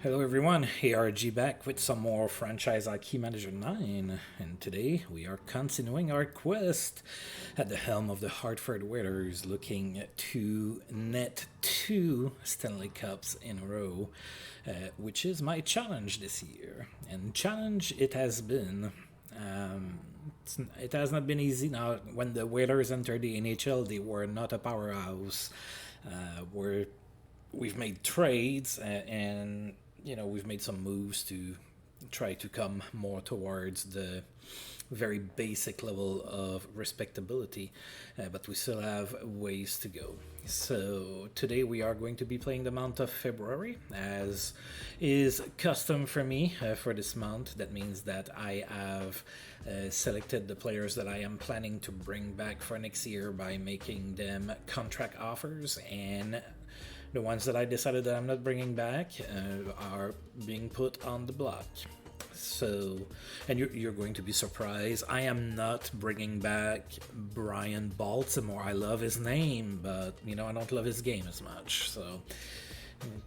Hello everyone, ARG back with some more franchise FHM9, and today we are continuing our quest at the helm of the Hartford Whalers, looking to net 2 Stanley Cups in a row, which is my challenge this year. And challenge it has been. It has not been easy. Now, when the Whalers entered the NHL, they were not a powerhouse. We've made trades and we've made some moves to try to come more towards the very basic level of respectability, but we still have ways to go. So today we are going to be playing the month of February, as is custom for me for this month. That means that I have selected the players that I am planning to bring back for next year by making them contract offers, and the ones that I decided that I'm not bringing back are being put on the block. So, and you're going to be surprised, I am not bringing back Brian Baltimore. I love his name, but I don't love his game as much. So,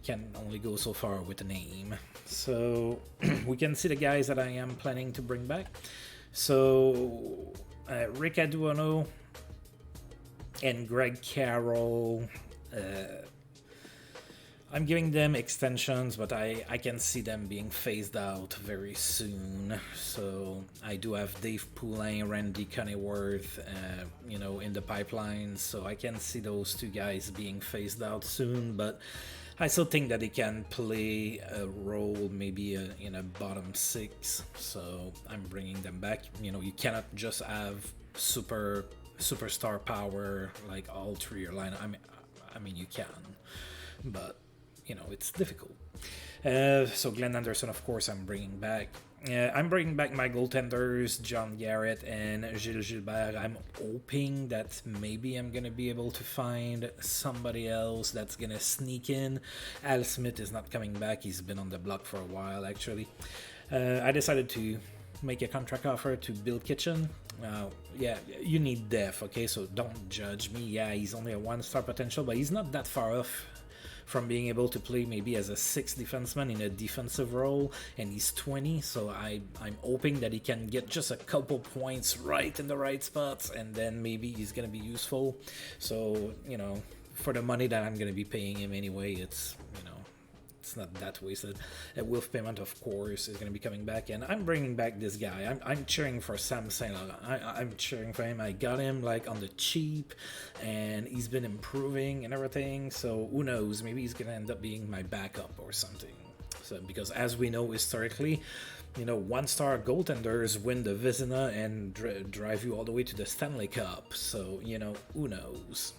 can only go so far with the name. So, we can see the guys that I am planning to bring back. So, Rick Aduano and Greg Carroll. I'm giving them extensions, but I can see them being phased out very soon. So I do have Dave Poulin, Randy Cunnyworth, in the pipeline. So I can see those two guys being phased out soon. But I still think that they can play a role, maybe in a bottom six. So I'm bringing them back. You cannot just have superstar power like all through your line. I mean you can, but it's difficult. So Glenn Anderson, of course, I'm bringing back. I'm bringing back my goaltenders, John Garrett and Gilles Gilbert. I'm hoping that maybe I'm going to be able to find somebody else that's going to sneak in. Al Smith is not coming back. He's been on the block for a while, actually. I decided to make a contract offer to Bill Kitchen. Yeah, you need depth, okay? So don't judge me. Yeah, he's only a one-star potential, but he's not that far off from being able to play maybe as a sixth defenseman in a defensive role, and he's 20, so I'm hoping that he can get just a couple points right in the right spots, and then maybe he's going to be useful. So, for the money that I'm going to be paying him anyway, it's not that wasted. Wolf Payment, of course, is going to be coming back, and I'm bringing back this guy. I'm cheering for Sam St. Laurent. I'm cheering for him. I got him on the cheap, and he's been improving and everything. So who knows? Maybe he's going to end up being my backup or something. So because as we know historically, one-star goaltenders win the Vizina and drive you all the way to the Stanley Cup. So who knows?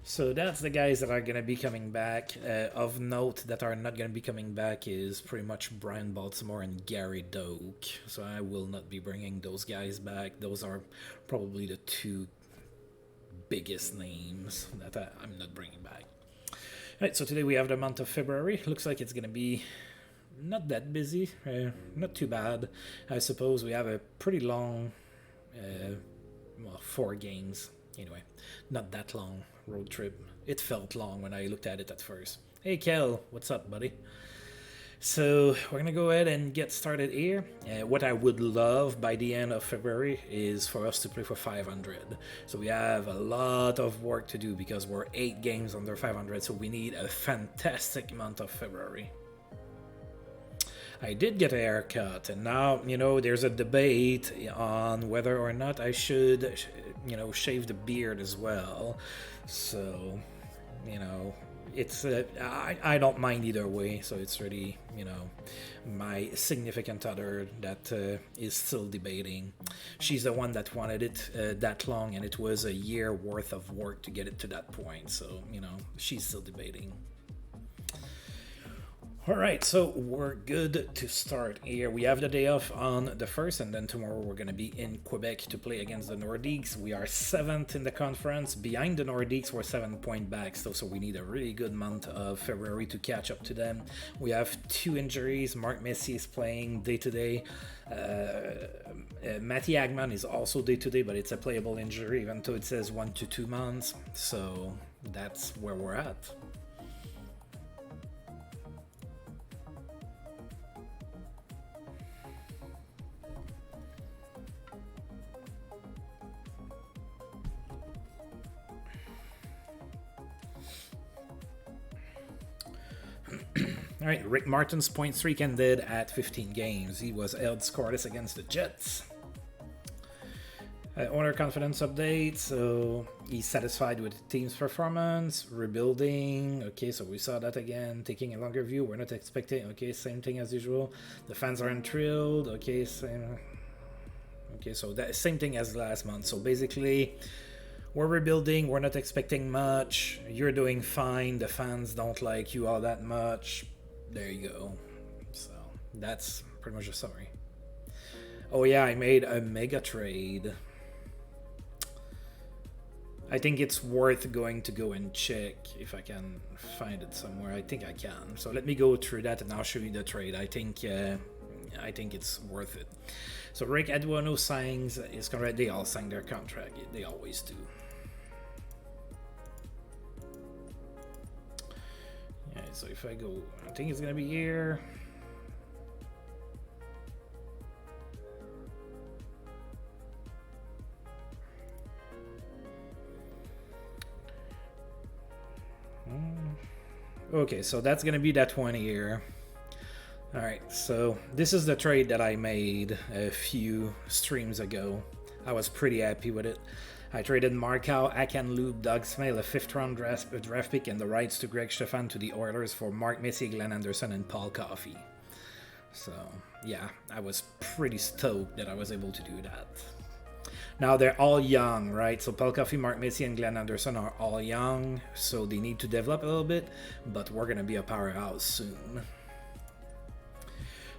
So that's the guys that are going to be coming back. Of note that are not going to be coming back is pretty much Brian Baltimore and Gary Doak. So I will not be bringing those guys back. Those are probably the two biggest names that I'm not bringing back. Alright, so today we have the month of February. Looks like it's going to be not that busy. Not too bad. I suppose we have a pretty long, 4 games. Anyway, not that long road trip. It felt long when I looked at it at first. Hey Kel, what's up, buddy? So we're gonna go ahead and get started here. What I would love by the end of February is for us to play for 500. So we have a lot of work to do because we're 8 games under 500. So we need a fantastic month of February. I did get a haircut, and now, there's a debate on whether or not I should, shave the beard as well. So, it's, I don't mind either way, so it's really, my significant other that is still debating. She's the one that wanted it that long, and it was a year worth of work to get it to that point, so, she's still debating. Alright, so we're good to start here. We have the day off on the 1st, and then tomorrow we're going to be in Quebec to play against the Nordiques. We are 7th in the conference. Behind the Nordiques, we're 7-point back, so we need a really good month of February to catch up to them. We have 2 injuries. Mark Messier is playing day-to-day. Matty Agman is also day-to-day, but it's a playable injury, even though it says 1 to 2 months. So that's where we're at. All right, Rick Martin's point streak ended at 15 games. He was held scoreless against the Jets. Owner confidence update. So he's satisfied with the team's performance. Rebuilding. Okay, so we saw that again. Taking a longer view. We're not expecting. Okay, same thing as usual. The fans aren't thrilled. Okay, same. Okay, so that same thing as last month. So basically, we're rebuilding. We're not expecting much. You're doing fine. The fans don't like you all that much. There you go. So that's pretty much the summary. Oh yeah, I made a mega trade. I think it's worth going to go and check if I can find it somewhere. I think I can. So let me go through that and I'll show you the trade. I think it's worth it. So Rick Eduano signs his contract. They all sign their contract. They always do. Yeah. So if I go, I think it's gonna be here. Okay, so that's gonna be that one here. Alright, so this is the trade that I made a few streams ago. I was pretty happy with it. I traded Markow, Akanloob, Doug Smale, a 5th round draft pick, and the rights to Greg Stefan to the Oilers for Mark Messier, Glenn Anderson, and Paul Coffey. So, yeah, I was pretty stoked that I was able to do that. Now they're all young, right? So Paul Coffey, Mark Messier, and Glenn Anderson are all young, so they need to develop a little bit, but we're gonna be a powerhouse soon.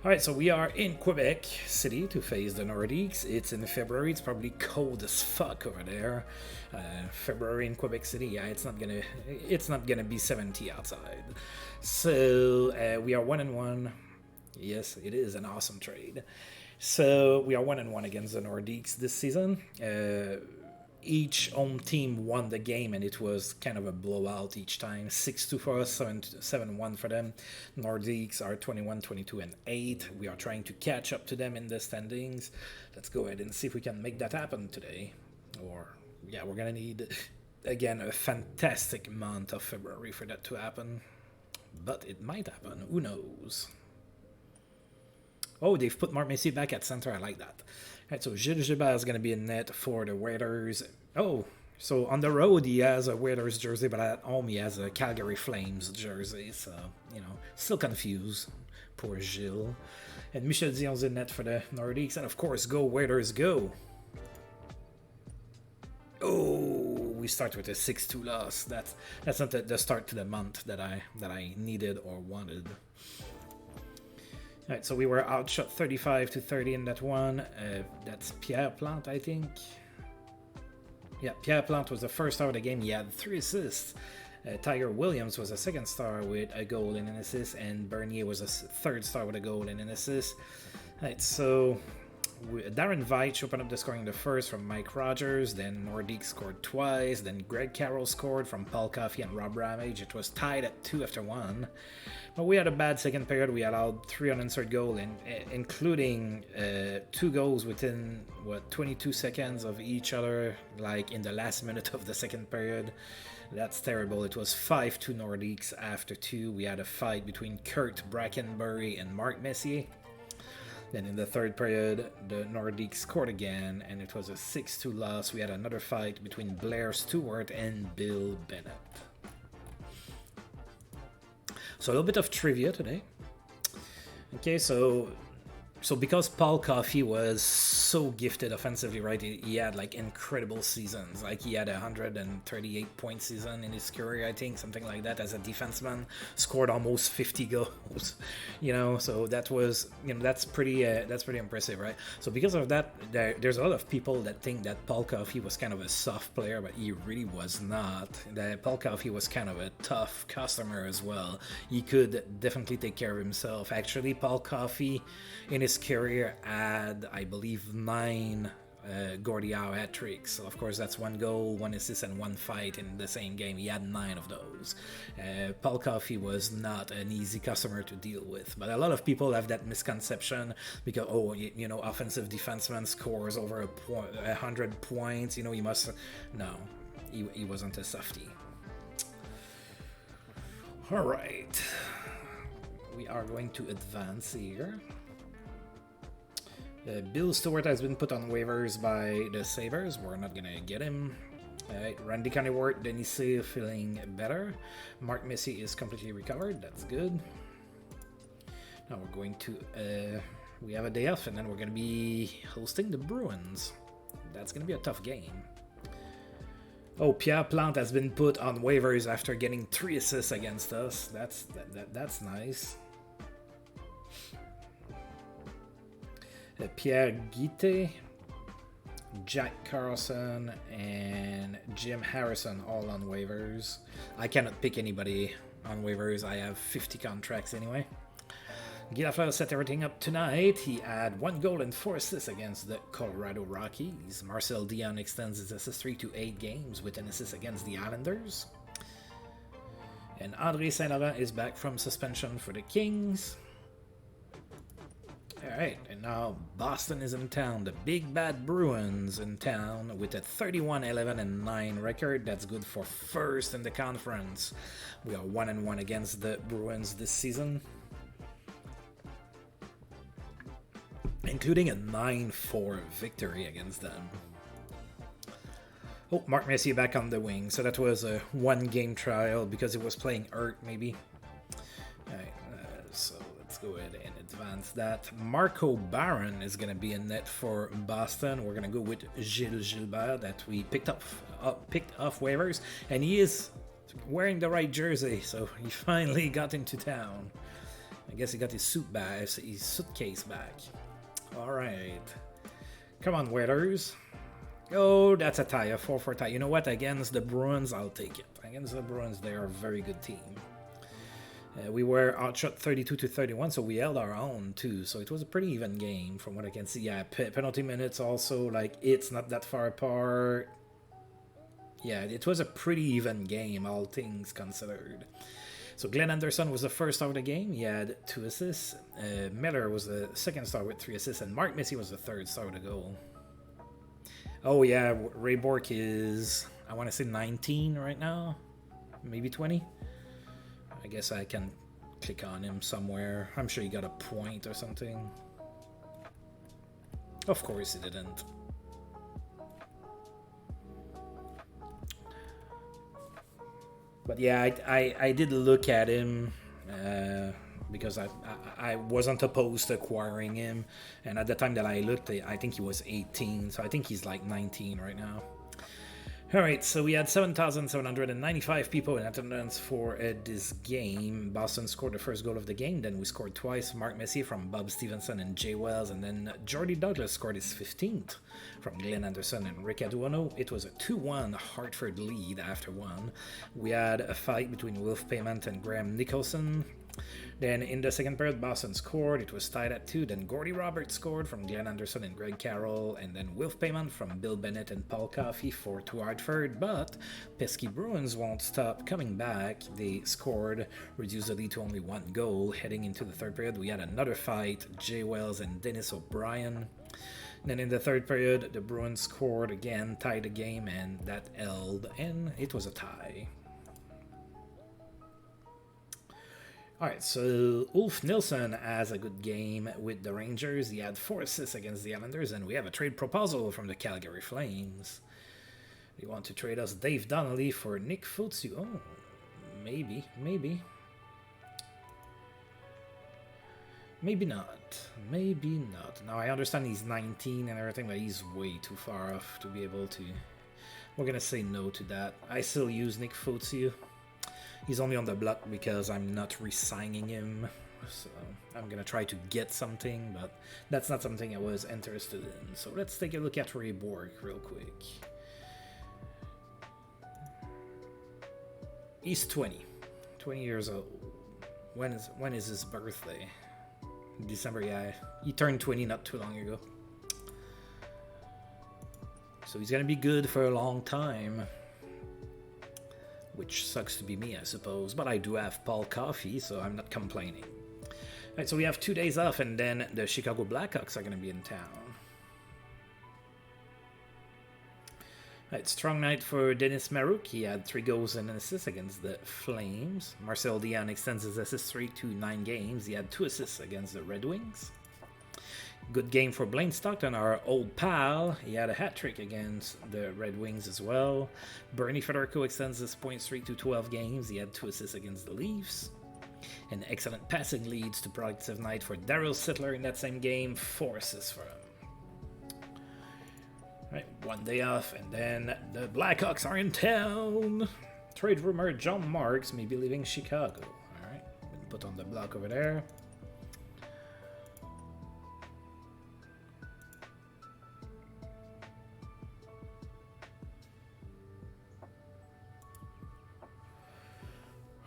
Alright, so we are in Quebec City to face the Nordiques. It's in February. It's probably cold as fuck over there. February in Quebec City, yeah, it's not gonna be 70 outside. So we are 1-1. Yes, it is an awesome trade. So we are 1-1 against the Nordiques this season. Each home team won the game, and it was kind of a blowout each time. 6-2 for us, 7-1 for them. Nordiques are 21, 22, and 8. We are trying to catch up to them in the standings. Let's go ahead and see if we can make that happen today. Or, yeah, we're going to need, again, a fantastic month of February for that to happen. But it might happen. Who knows? Oh, they've put Mark Messier back at center. I like that. All right, so Gilles Gilbert is going to be in net for the Whalers. Oh, so on the road he has a Whalers jersey, but at home he has a Calgary Flames jersey. So, you know, still confused. Poor Gilles. And Michel Dion's in net for the Nordiques. And of course, go Whalers, go. Oh, we start with a 6-2 loss. That's not the start to the month that I needed or wanted. Alright, so we were outshot 35-30 in that one. That's Pierre Plante, I think. Yeah, Pierre Plante was the first star of the game. He had 3 assists. Tiger Williams was a second star with a goal and an assist, and Bernier was a third star with a goal and an assist. Alright, so Darren Veitch opened up the scoring the first from Mike Rogers, then Nordique scored twice, then Greg Carroll scored from Paul Coffey and Rob Ramage. It was tied at 2 after 1. But we had a bad second period. We allowed 3 unanswered goals, including 2 goals within, 22 seconds of each other, like in the last minute of the second period. That's terrible. It was 5-2 Nordiques after 2. We had a fight between Kurt Brackenbury and Mark Messier. Then in the third period, the Nordiques scored again, and it was a 6-2 loss. We had another fight between Blair Stewart and Bill Bennett. So a little bit of trivia today. Okay, so because Paul Coffey was so gifted offensively, right? He had like incredible seasons. Like he had a 138-point season in his career, I think, something like that. As a defenseman, scored almost 50 goals. You know, so that was, you know, that's pretty impressive, right? So because of that, there's a lot of people that think that Paul Coffey was kind of a soft player, but he really was not. That Paul Coffey was kind of a tough customer as well. He could definitely take care of himself. Actually, Paul Coffey in his career had, I believe, 9 Gordie Howe hat tricks. So of course that's 1 goal, 1 assist, and 1 fight in the same game. He had 9 of those. Paul Coffey was not an easy customer to deal with, but a lot of people have that misconception because, oh, you know, offensive defenseman scores over 100 points, you know, he must. No, he wasn't a softie. All right. we are going to advance here. Bill Stewart has been put on waivers by the Sabres. We're not going to get him. Alright, Randy Connewart, Denis feeling better. Mark Messier is completely recovered. That's good. Now we're going to... we have a day off, and then we're going to be hosting the Bruins. That's going to be a tough game. Oh, Pierre Plante has been put on waivers after getting 3 assists against us. That's nice. Pierre Guite, Jack Carlson, and Jim Harrison all on waivers. I cannot pick anybody on waivers. I have 50 contracts anyway. Guilafleur set everything up tonight. He had 1 goal and 4 assists against the Colorado Rockies. Marcel Dion extends his assist streak to 8 games with an assist against the Islanders. And André Saint-Laurent is back from suspension for the Kings. Alright, and now Boston is in town. The Big Bad Bruins in town with a 31-11-9 record. That's good for first in the conference. We are 1-1 against the Bruins this season, including a 9-4 victory against them. Oh, Mark Messier back on the wing. So that was a 1-game trial because he was playing hurt, maybe. Alright, so let's go ahead and advance that. Marco Barron is going to be in net for Boston. We're going to go with Gilles Gilbert that we picked off waivers. And he is wearing the right jersey, so he finally got into town. I guess he got his suitcase back. Alright. Come on, Whalers. Oh, that's a tie, a 4-4 tie. You know what? Against the Bruins, I'll take it. Against the Bruins, they are a very good team. We were outshot 32-31, so we held our own too. So it was a pretty even game from what I can see. Yeah, penalty minutes also, like, it's not that far apart. Yeah, it was a pretty even game, all things considered. So Glenn Anderson was the first star of the game. He had 2 assists. Miller was the second star with 3 assists, and Mark Messier was the third star with a goal. Oh yeah, Ray Bourque is, I want to say 19 right now, maybe 20. I guess I can click on him somewhere. I'm sure he got a point or something. Of course he didn't. But yeah, I did look at him because I wasn't opposed to acquiring him. And at the time that I looked, I think he was 18. So I think he's like 19 right now. Alright, so we had 7,795 people in attendance for this game. Boston scored the first goal of the game, then we scored twice. Mark Messier from Bob Stevenson and Jay Wells, and then Jordy Douglas scored his 15th from Glenn Anderson and Rick Aduano. It was a 2-1 Hartford lead after 1. We had a fight between Wolf Payment and Graham Nicholson. Then in the second period, Boston scored. It was tied at 2. Then Gordy Roberts scored from Glenn Anderson and Greg Carroll. And then Wolf Payment from Bill Bennett and Paul Coffey for 2 Hartford. But pesky Bruins won't stop coming back. They scored, reduced the lead to only 1 goal. Heading into the third period, we had another fight. Jay Wells and Dennis O'Brien. Then in the third period, the Bruins scored again, tied the game, and that held. And it was a tie. Alright, so Ulf Nilsson has a good game with the Rangers. He had 4 assists against the Islanders, and we have a trade proposal from the Calgary Flames. They want to trade us Dave Donnelly for Nick Fotu. Oh, maybe. Maybe not. Maybe not. Now, I understand he's 19 and everything, but he's way too far off to be able to... We're going to say no to that. I still use Nick Fotu. He's only on the block because I'm not re-signing him, so I'm going to try to get something, but that's not something I was interested in. So let's take a look at Ray Bourque real quick. He's 20 years old. When is his birthday? December, yeah. He turned 20 not too long ago. So he's going to be good for a long time. Which sucks to be me, I suppose. But I do have Paul Coffey, so I'm not complaining. Alright, so we have 2 days off, and then the Chicago Blackhawks are going to be in town. Right, strong night for Denis Marouk. He had 3 goals and an assist against the Flames. Marcel Dion extends his assist streak to 9 games. He had 2 assists against the Red Wings. Good game for Blaine Stockton, our old pal. He had a hat-trick against the Red Wings as well. Bernie Federico extends his point streak to 12 games. He had 2 assists against the Leafs. An excellent passing leads to productive night for Daryl Sittler in that same game. 4 assists for him. Right, 1 day off, and then the Blackhawks are in town. Trade rumor, John Marks may be leaving Chicago. Alright, put on the block over there.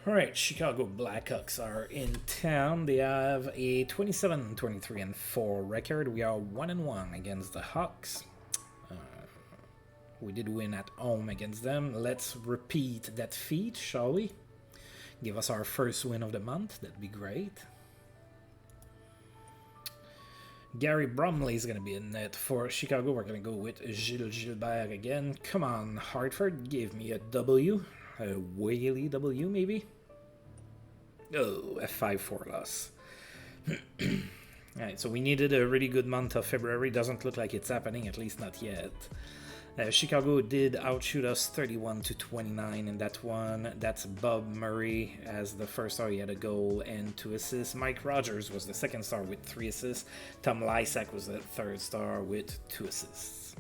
Alright, Chicago Blackhawks are in town. They have a 27-23-4 record. We are 1-1 against the Hawks. We did win at home against them. Let's repeat that feat, shall we? Give us our first win of the month. That'd be great. Gary Bromley is going to be in net for Chicago. We're going to go with Gilles Gilbert again. Come on, Hartford. Give me a W. A whaley W, maybe? Oh, a 5-4 loss. Alright, so we needed a really good month of February. Doesn't look like it's happening, at least not yet. Chicago did outshoot us 31-29 in that one. That's Bob Murray as the first star. He had a goal and 2 assists. Mike Rogers was the second star with 3 assists. Tom Lysak was the third star with 2 assists.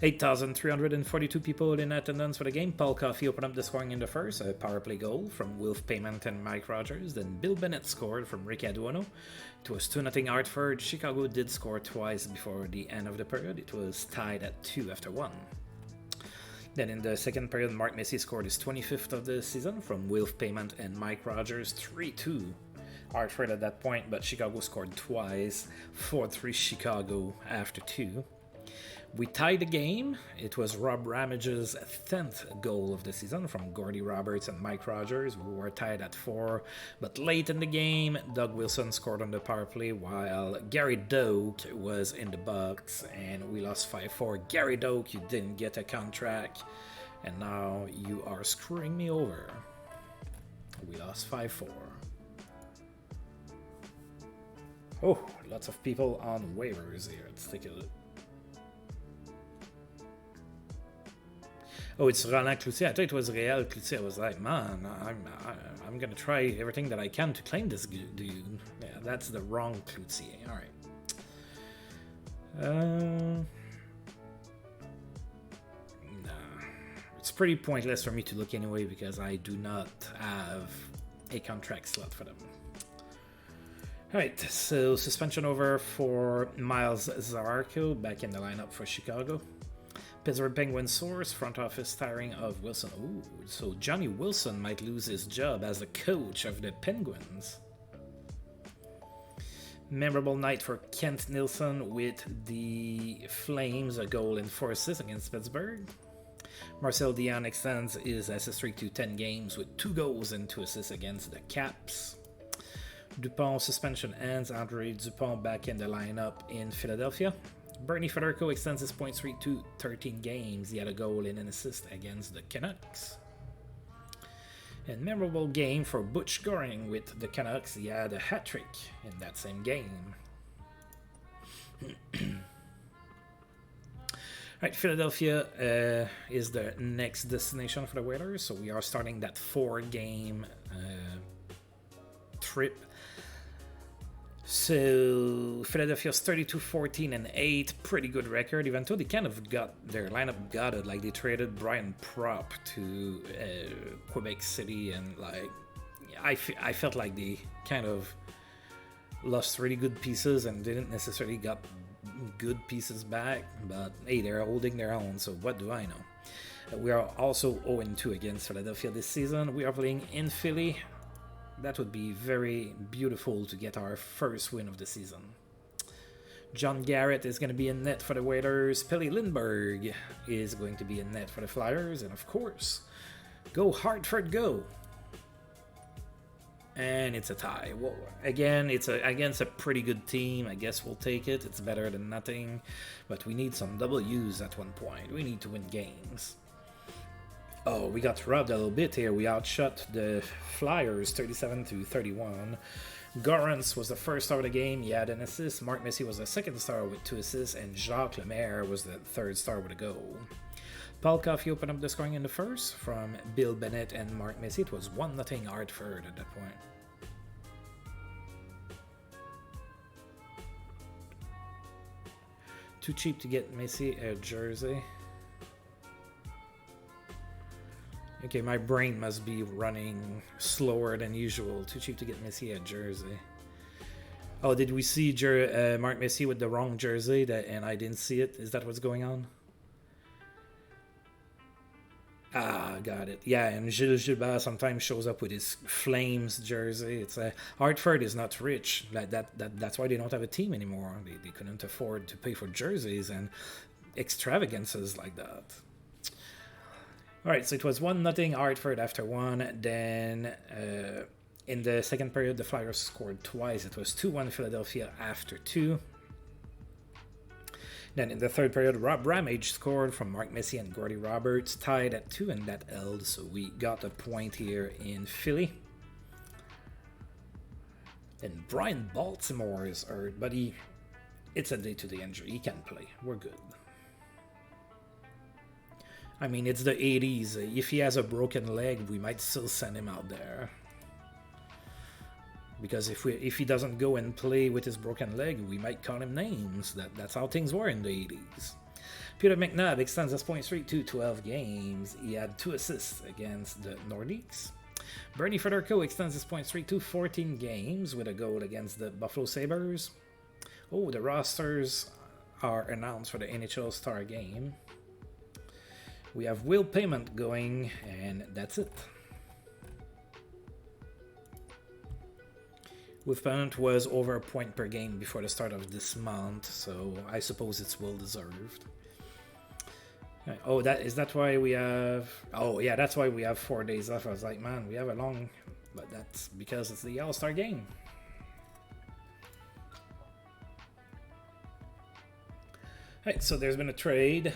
8,342 people in attendance for the game. Paul Coffey opened up the scoring in the first, a power play goal from Wilf Payment and Mike Rogers. Then Bill Bennett scored from Rick Aduano. It was 2-0 Hartford. Chicago did score twice before the end of the period. It was tied at 2 after 1. Then in the second period, Mark Messier scored his 25th of the season from Wilf Payment and Mike Rogers, 3-2. Hartford at that point, but Chicago scored twice, 4-3 Chicago after 2. We tied the game. It was Rob Ramage's 10th goal of the season from Gordy Roberts and Mike Rogers. We were tied at 4, but late in the game, Doug Wilson scored on the power play while Gary Doak was in the box, and we lost 5-4. Gary Doak, you didn't get a contract, and now you are screwing me over. We lost 5-4. Oh, lots of people on waivers here. Let's take a look. Oh, it's Roland Cloutier. I thought it was Real Cloutier. I was like, man, I'm gonna try everything that I can to claim this dude. Yeah, that's the wrong Cloutier. All right. Nah, it's pretty pointless for me to look anyway because I do not have a contract slot for them. All right, so suspension over for Miles Zarko back in the lineup for Chicago. Pittsburgh Penguins source, front office tiring of Wilson. Ooh, so Johnny Wilson might lose his job as the coach of the Penguins. Memorable night for Kent Nilsson with the Flames, a goal and 4 assists against Pittsburgh. Marcel Dion extends his assist streak to 10 games with 2 goals and 2 assists against the Caps. Dupont suspension ends. Andre Dupont back in the lineup in Philadelphia. Bernie Federico extends his point streak to 13 games. He had a goal and an assist against the Canucks. A memorable game for Butch Goring with the Canucks. He had a hat-trick in that same game. Alright, Philadelphia is the next destination for the Whalers. So we are starting that 4-game trip. So Philadelphia's 32-14-8, pretty good record, even though they kind of got their lineup gutted. Like they traded Brian Propp to Quebec City, and like I felt like they kind of lost really good pieces and didn't necessarily got good pieces back. But hey, they're holding their own, so what do I know? We are also 0-2 against Philadelphia this season. We are playing in Philly. That would be very beautiful to get our first win of the season. John Garrett is going to be in net for the Whalers. Pelle Lindbergh is going to be in net for the Flyers. And of course, go Hartford, go! And it's a tie. Well, again, it's against a pretty good team. I guess we'll take it. It's better than nothing. But we need some W's at one point. We need to win games. Oh, we got robbed a little bit here. We outshot the Flyers 37-31. Gorance was the first star of the game. He had an assist. Mark Messier was the second star with 2 assists. And Jacques Lemaire was the third star with a goal. Paul Coffey opened up the scoring in the first from Bill Bennett and Mark Messier. It was 1-0 Hartford at that point. Too cheap to get Messier a jersey. Okay, my brain must be running slower than usual. Too cheap to get Messier a jersey. Oh, did we see Mark Messier with the wrong jersey and I didn't see it? Is that what's going on? Ah, got it. Yeah, and Gilles Gilbert sometimes shows up with his Flames jersey. It's Hartford is not rich. That's why they don't have a team anymore. They couldn't afford to pay for jerseys and extravagances like that. All right, so it was 1-0 Hartford after 1. Then in the second period, the Flyers scored twice. It was 2-1 Philadelphia after 2. Then in the third period, Rob Ramage scored from Mark Messier and Gordy Roberts, tied at 2, and that held, so we got a point here in Philly. And Brian Baltimore is hurt, but it's a day-to-day injury. He can play. We're good. I mean, it's the 80s. If he has a broken leg, we might still send him out there. Because if he doesn't go and play with his broken leg, we might call him names. That's how things were in the 80s. Peter McNabb extends his point streak to 12 games. He had 2 assists against the Nordiques. Bernie Federico extends his point streak to 14 games with a goal against the Buffalo Sabres. Oh, the rosters are announced for the NHL Star Game. We have Will Payment going, and that's it. With Payment was over a point per game before the start of this month, so I suppose it's well deserved. Oh, is that why we have... Oh, yeah, that's why we have 4 days off. I was like, man, we have a long... But that's because it's the All-Star Game. Right, so there's been a trade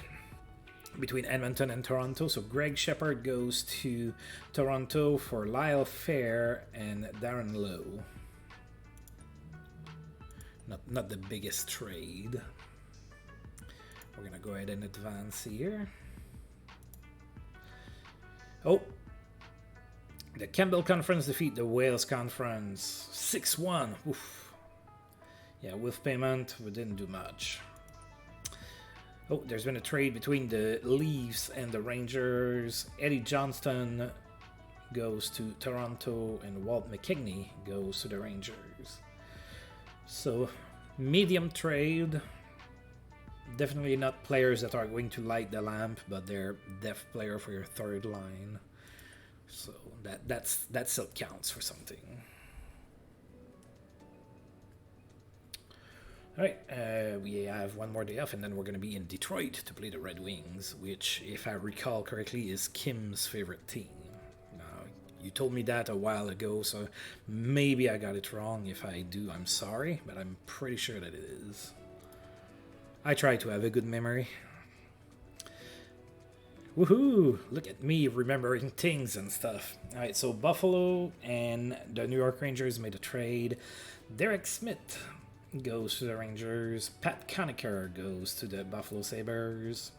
between Edmonton and Toronto. So Greg Shepard goes to Toronto for Lyle Fair and Darren Lowe. Not the biggest trade. We're going to go ahead and advance here. Oh. The Campbell Conference defeat the Wales Conference 6-1. Oof. Yeah, with Payment, we didn't do much. Oh, there's been a trade between the Leafs and the Rangers. Eddie Johnston goes to Toronto and Walt McKigney goes to the Rangers. So, medium trade. Definitely not players that are going to light the lamp, but they're depth player for your third line. So that still counts for something. All right, we have one more day off, and then we're going to be in Detroit to play the Red Wings, which, if I recall correctly, is Kim's favorite team. Now, you told me that a while ago, so maybe I got it wrong. If I do, I'm sorry, but I'm pretty sure that it is. I try to have a good memory. Woohoo! Look at me remembering things and stuff. Alright, so Buffalo and the New York Rangers made a trade. Derek Smith goes to the Rangers. Pat Conacher goes to the Buffalo Sabres.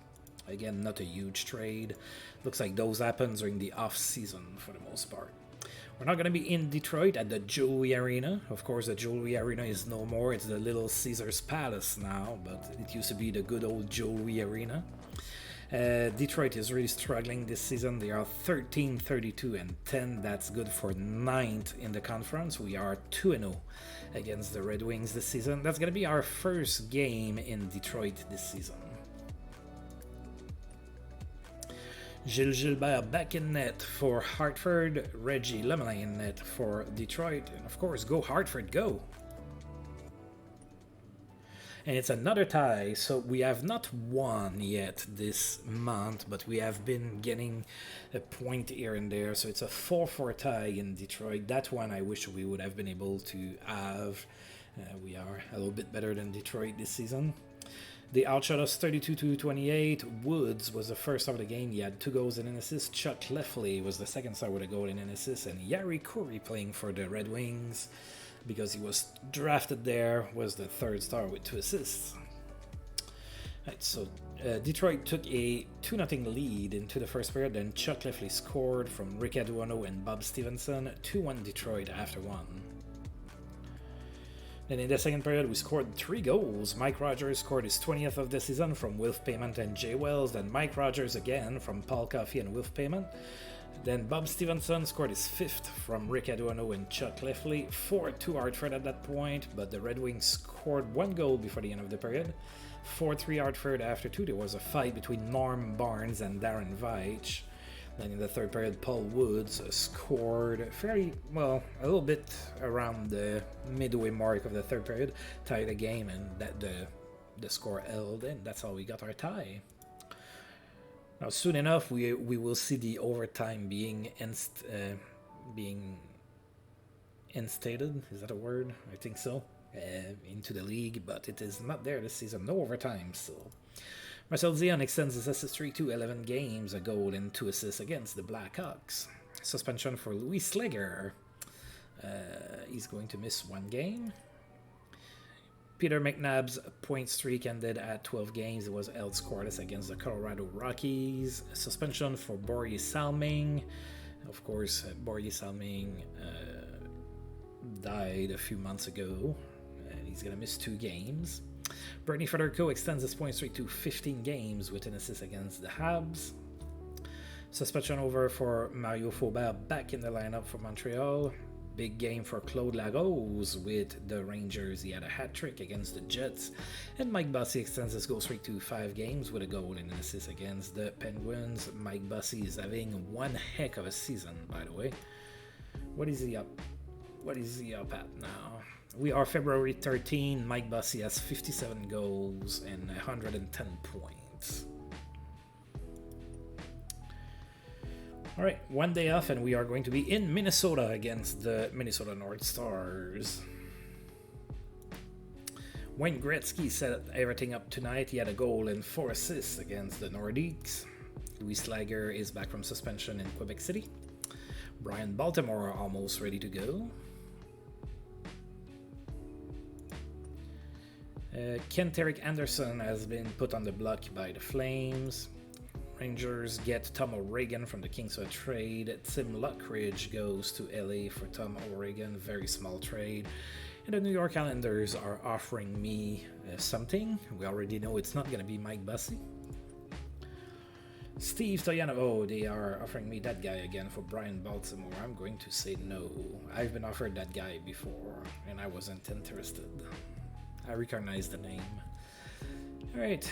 Again, not a huge trade. Looks like those happen during the off-season for the most part. We're not going to be in Detroit at the Jewelry Arena. Of course, the Jewelry Arena is no more. It's the Little Caesars Palace now, but it used to be the good old Jewelry Arena. Detroit is really struggling this season. They are 13, 32, and 10. That's good for 9th in the conference. We are 2-0 against the Red Wings this season. That's going to be our first game in Detroit this season. Gilles Gilbert back in net for Hartford. Reggie Lemelin in net for Detroit. And of course, go Hartford, go! And it's another tie, so we have not won yet this month, but we have been getting a point here and there. So it's a 4-4 tie in Detroit. That one I wish we would have been able to have. We are a little bit better than Detroit this season. They outshot us 32-28. Woods was the first star of the game. He had 2 goals and an assist. Chuck Leffley was the second star with a goal and an assist. And Yari Curry, playing for the Red Wings, because he was drafted there, was the third star with 2 assists. Right, so Detroit took a 2-0 lead into the first period. Then Chuck Leffley scored from Rick Aduano and Bob Stevenson. 2-1 Detroit after 1. Then in the second period, we scored 3 goals. Mike Rogers scored his 20th of the season from Wilf Payment and Jay Wells. Then Mike Rogers again from Paul Coffey and Wilf Payment. Then Bob Stevenson scored his 5th from Rick Aduano and Chuck Leffley. 4-2 Hartford at that point, but the Red Wings scored 1 goal before the end of the period. 4-3 Hartford after 2. There was a fight between Norm Barnes and Darren Veitch. Then in the third period, Paul Woods scored fairly, well, a little bit around the midway mark of the third period, tied the game, and that the score held, and that's how we got our tie. Now, soon enough, we will see the overtime being instated. Is that a word? I think so. Into the league, but it is not there this season. No overtime, so... Marcel Zion extends his assist streak to 11 games, a goal and 2 assists against the Blackhawks. Suspension for Louis Slegger. He's going to miss 1 game. Peter McNabb's point streak ended at 12 games. It was held scoreless against the Colorado Rockies. Suspension for Borje Salming. Of course, Borje Salming died a few months ago, and he's going to miss 2 games. Bernie Federico extends his point streak to 15 games with an assist against the Habs. Suspension over for Mario Faubert, back in the lineup for Montreal. Big game for Claude Larose with the Rangers. He had a hat-trick against the Jets. And Mike Bossy extends his goal streak to 5 games with a goal and an assist against the Penguins. Mike Bossy is having one heck of a season, by the way. What is he up at now? We are February 13. Mike Bossy has 57 goals and 110 points. All right, 1 day off, and we are going to be in Minnesota against the Minnesota North Stars. Wayne Gretzky set everything up tonight. He had a goal and 4 assists against the Nordiques. Louis Slegger is back from suspension in Quebec City. Brian Baltimore almost ready to go. Kent-Eric Anderson has been put on the block by the Flames. Rangers get Tom O'Regan from the Kings for a trade. Tim Lockridge goes to LA for Tom O'Regan, very small trade. And the New York Islanders are offering me something. We already know it's not going to be Mike Bossy. Steve Toyano, they are offering me that guy again for Brian Baltimore. I'm going to say no. I've been offered that guy before, and I wasn't interested. I recognize the name. Alright,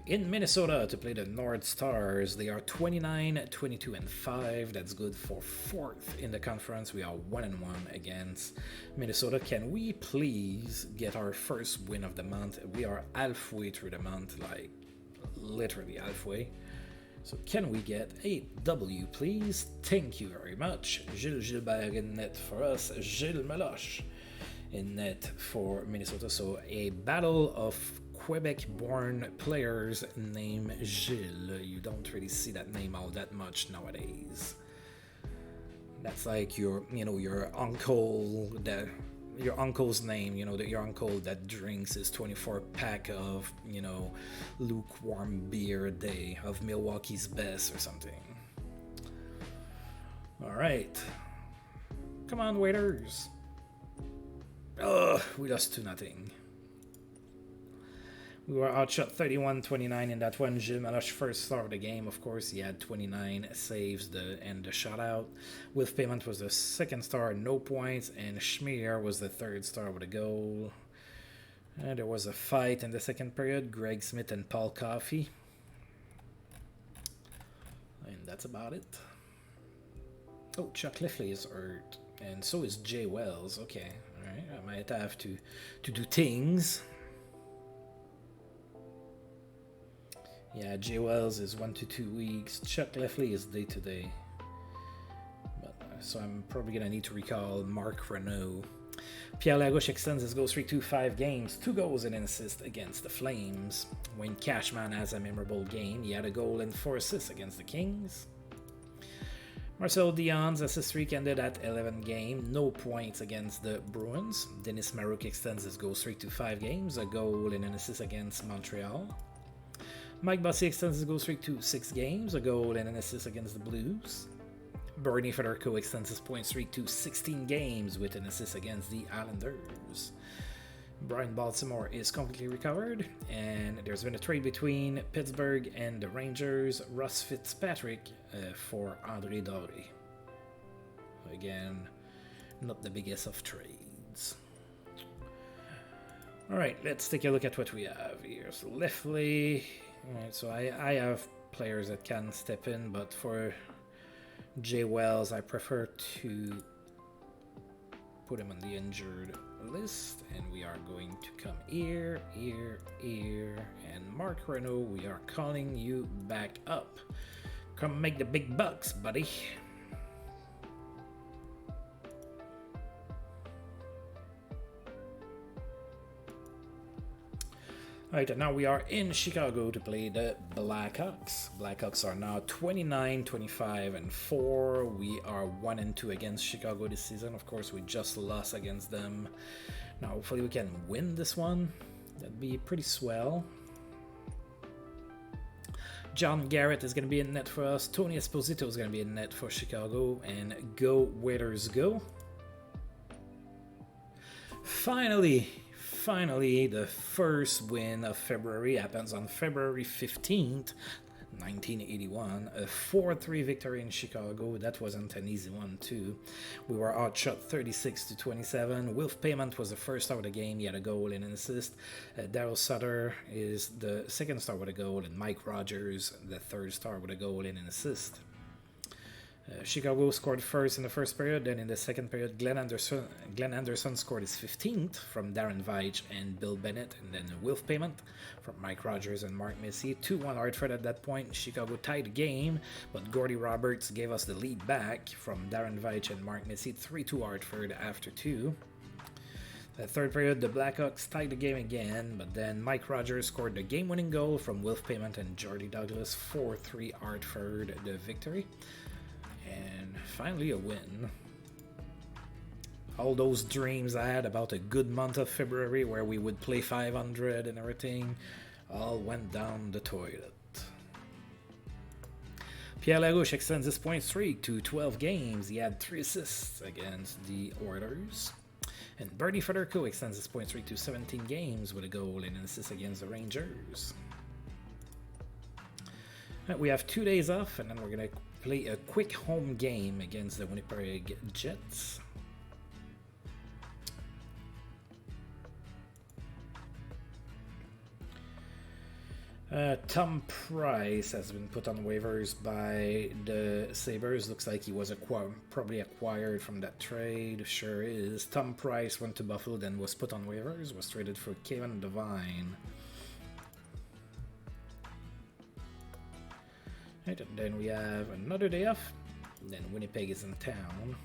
in Minnesota to play the North Stars. They are 29, 22, and 5. That's good for 4th in the conference. We are 1-1 against Minnesota. Can we please get our first win of the month? We are halfway through the month, like literally halfway. So can we get a W, please? Thank you very much. Gilles Gilbert in net for us. Gilles Meloche in net for Minnesota. So a battle of Quebec-born players named Gilles. You don't really see that name all that much nowadays. That's like your uncle, your uncle's name. Your uncle that drinks his 24-pack of lukewarm beer a day of Milwaukee's best or something. All right, come on, waiters. Ugh, we lost 2-0. We were outshot 31-29 in that one. Gilles Meloche first star of the game, of course. He had 29 saves and the shutout. Wilf Payment was the second star, no points. And Schmier was the third star with a goal. There was a fight in the second period. Greg Smith and Paul Coffey. And that's about it. Oh, Chuck Leffley is hurt. And so is Jay Wells. Okay, alright. I might have to do things. Yeah, Jay Wells is 1 to 2 weeks. Chuck Lefley is day to day. So I'm probably going to need to recall Mark Renault. Pierre Lagouche extends his goal streak to 5 games, 2 goals and an assist against the Flames. Wayne Cashman has a memorable game. He had a goal and 4 assists against the Kings. Marcel Dion's assist streak ended at 11 games, no points against the Bruins. Denis Marouk extends his goal streak to 5 games, a goal and an assist against Montreal. Mike Bossy extends his goal streak to 6 games, a goal and an assist against the Blues. Bernie Fedorko extends his point streak to 16 games with an assist against the Islanders. Brian Baltimore is completely recovered, and there's been a trade between Pittsburgh and the Rangers. Russ Fitzpatrick for André Doré. Again, not the biggest of trades. Alright, let's take a look at what we have here. So Lefley. Alright, so I have players that can step in, but for Jay Wells, I prefer to put him on the injured list, and we are going to come here, and Mark Renault, we are calling you back up. Come make the big bucks, buddy. Alright, and now we are in Chicago to play the Blackhawks. Blackhawks are now 29, 25, and 4. We are 1 and 2 against Chicago this season. Of course, we just lost against them. Now, hopefully we can win this one. That'd be pretty swell. John Garrett is going to be in net for us. Tony Esposito is going to be in net for Chicago. And go, Waiters, go. Finally, the first win of February happens on February 15th, 1981. A 4-3 victory in Chicago. That wasn't an easy one, too. We were outshot 36-27. Wilf Payment was the first star of the game. He had a goal and an assist. Daryl Sutter is the second star with a goal, and Mike Rogers, the third star with a goal and an assist. Chicago scored first in the first period, then in the second period, Glenn Anderson scored his 15th from Darren Veitch and Bill Bennett, and then a Wilf Payment from Mike Rogers and Mark Messier. 2-1 Hartford at that point. Chicago tied the game, but Gordy Roberts gave us the lead back from Darren Veitch and Mark Messier. 3-2 Hartford after 2. The third period, the Blackhawks tied the game again, but then Mike Rogers scored the game-winning goal from Wilf Payment and Jordy Douglas. 4-3 Hartford, the victory. And finally a win. All those dreams I had about a good month of February where we would play 500 and everything all went down the toilet. Pierre Lagouche extends his point streak to 12 games. He had 3 assists against the Oilers. And Bernie Fedorko extends his point streak to 17 games with a goal and an assist against the Rangers. We have 2 days off, and then we're going to play a quick home game against the Winnipeg Jets. Tom Price has been put on waivers by the Sabres. Looks like he was probably acquired from that trade. Sure is. Tom Price went to Buffalo, then was put on waivers, was traded for Kevin Devine. Right, and then we have another day off. Then Winnipeg is in town.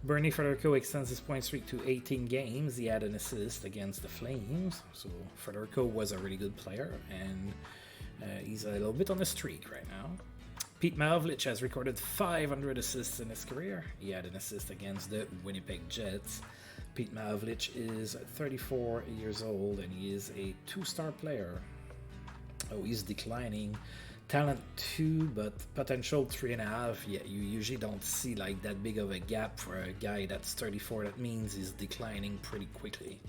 Bernie Fedorko extends his point streak to 18 games. He had an assist against the Flames. So Fedorko was a really good player, and he's a little bit on the streak right now. Pete Maravlich has recorded 500 assists in his career. He had an assist against the Winnipeg Jets. Pete Maravlich is 34 years old, and he is a 2-star player. Oh, he's declining. Talent 2, but potential 3.5. Yeah, you usually don't see like that big of a gap for a guy that's 34. That means he's declining pretty quickly.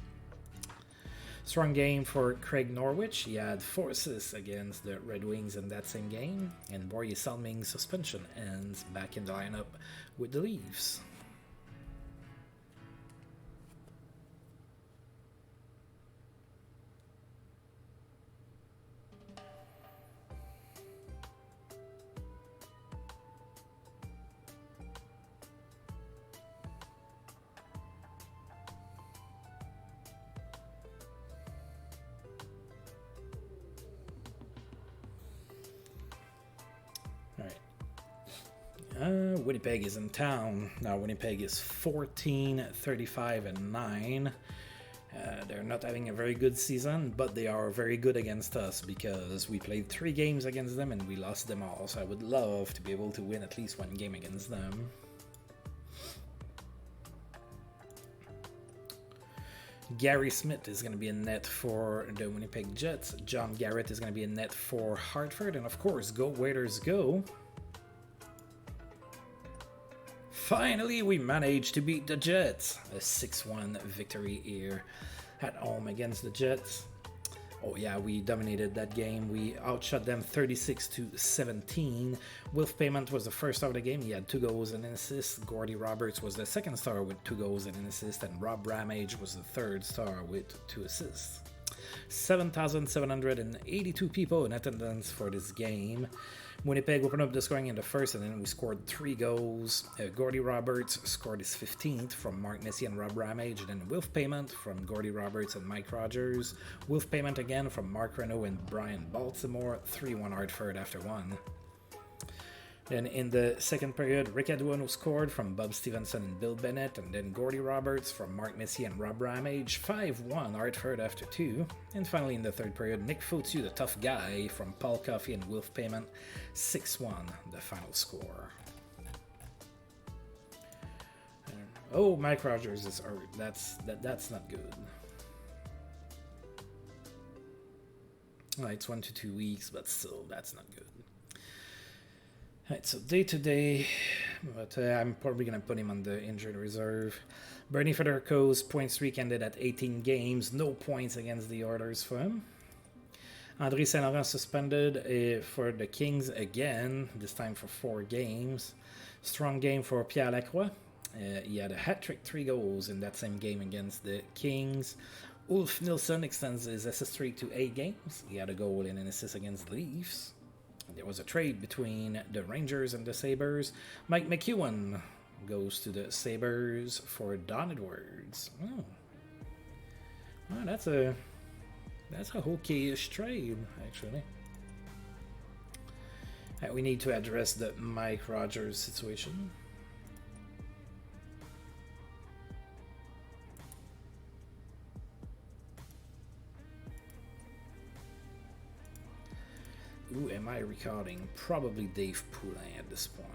Strong game for Craig Norwich. He had 4 assists against the Red Wings in that same game. And Borje Salming's suspension ends back in the lineup with the Leafs. Winnipeg is in town. Now Winnipeg is 14, 35, and 9. They're not having a very good season, but they are very good against us because we played 3 games against them and we lost them all. So I would love to be able to win at least 1 game against them. Gary Smith is going to be in net for the Winnipeg Jets. John Garrett is going to be in net for Hartford. And of course, go Waiters go. Finally, we managed to beat the Jets. A 6-1 victory here at home against the Jets. Oh yeah, we dominated that game. We outshot them 36-17. Wilf Payment was the first star of the game. He had 2 goals and an assist. Gordy Roberts was the second star with 2 goals and an assist. And Rob Ramage was the third star with 2 assists. 7,782 people in attendance for this game. Winnipeg opened up the scoring in the first, and then we scored 3 goals. Gordy Roberts scored his 15th from Mark Messier and Rob Ramage, and then Wilf Payment from Gordy Roberts and Mike Rogers. Wilf Payment again from Mark Renault and Brian Baltimore. 3-1 Hartford after 1. Then in the second period, Rick Aduano scored from Bob Stevenson and Bill Bennett, and then Gordy Roberts from Mark Messier and Rob Ramage, 5-1 Hartford after 2. And finally in the third period, Nick Fotiu, the tough guy, from Paul Coffey and Wilf Payment, 6-1 the final score. Oh, Mike Rogers is hurt. That's not good. It's 1 to 2 weeks, but still, that's not good. Alright, so day to day, but I'm probably going to put him on the injured reserve. Bernie Federico's point streak ended at 18 games, no points against the Oilers for him. André Saint-Laurent suspended for the Kings again, this time for 4 games. Strong game for Pierre Lacroix. He had a hat-trick, 3 goals in that same game against the Kings. Ulf Nilsson extends his assist streak to 8 games. He had a goal and an assist against the Leafs. There was a trade between the Rangers and the Sabres. Mike McEwen goes to the Sabres for Don Edwards. Oh. Well, that's a okay-ish trade, actually. We need to address the Mike Rogers situation. Who am I recording? Probably Dave Poulin at this point.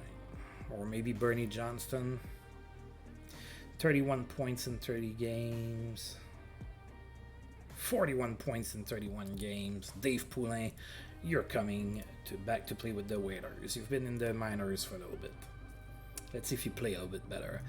Or maybe Bernie Johnston. 31 points in 30 games. 41 points in 31 games. Dave Poulin, you're coming back to play with the Whalers. You've been in the minors for a little bit. Let's see if you play a little bit better.